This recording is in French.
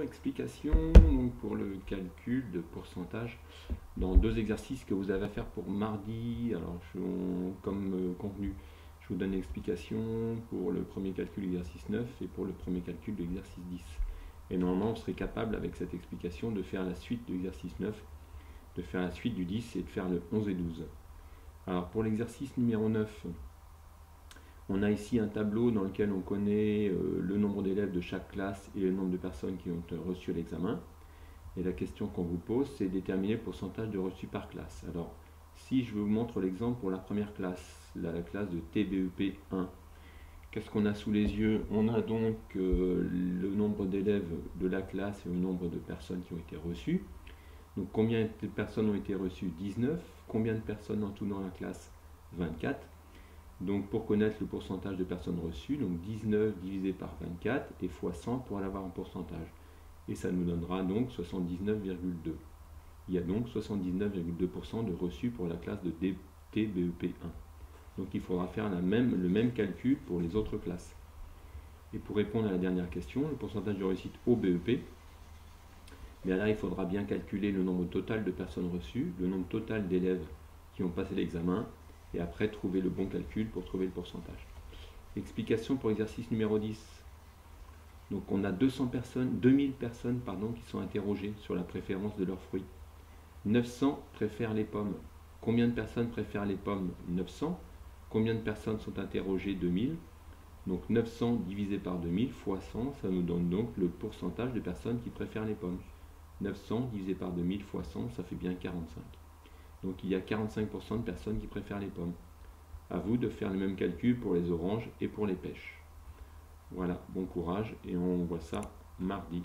explication donc pour le calcul de pourcentage dans deux exercices que vous avez à faire pour mardi. Alors, comme convenu, je vous donne l'explication pour le premier calcul exercice 9 et pour le premier calcul de l'exercice 10. Et normalement, on serait capable avec cette explication de faire la suite de l'exercice 9, de faire la suite du 10 et de faire le 11 et 12. Alors, pour l'exercice numéro 9, on a ici un tableau dans lequel on connaît le nombre d'élèves de chaque classe et le nombre de personnes qui ont reçu l'examen. Et la question qu'on vous pose, c'est déterminer le pourcentage de reçus par classe. Alors, si je vous montre l'exemple pour la première classe, la classe de TBEP 1, qu'est-ce qu'on a sous les yeux? On a donc le nombre d'élèves de la classe et le nombre de personnes qui ont été reçues. Donc, combien de personnes ont été reçues? 19. Combien de personnes en tout dans la classe? 24. Donc pour connaître le pourcentage de personnes reçues, donc 19 divisé par 24 et fois 100 pour l'avoir en pourcentage. Et ça nous donnera donc 79,2. Il y a donc 79,2% de reçus pour la classe de TBEP 1. Donc il faudra faire le même calcul pour les autres classes. Et pour répondre à la dernière question, le pourcentage de réussite au BEP, bien là il faudra bien calculer le nombre total de personnes reçues, le nombre total d'élèves qui ont passé l'examen, et après trouver le bon calcul pour trouver le pourcentage. Explication pour exercice numéro 10. Donc on a 2000 personnes qui sont interrogées sur la préférence de leurs fruits. 900 préfèrent les pommes. Combien de personnes préfèrent les pommes? 900. Combien de personnes sont interrogées? 2000. Donc 900 divisé par 2000 fois 100, ça nous donne donc le pourcentage de personnes qui préfèrent les pommes. 900 divisé par 2000 fois 100, ça fait bien 45. Donc il y a 45% de personnes qui préfèrent les pommes. À vous de faire le même calcul pour les oranges et pour les pêches. Voilà, bon courage et on voit ça mardi.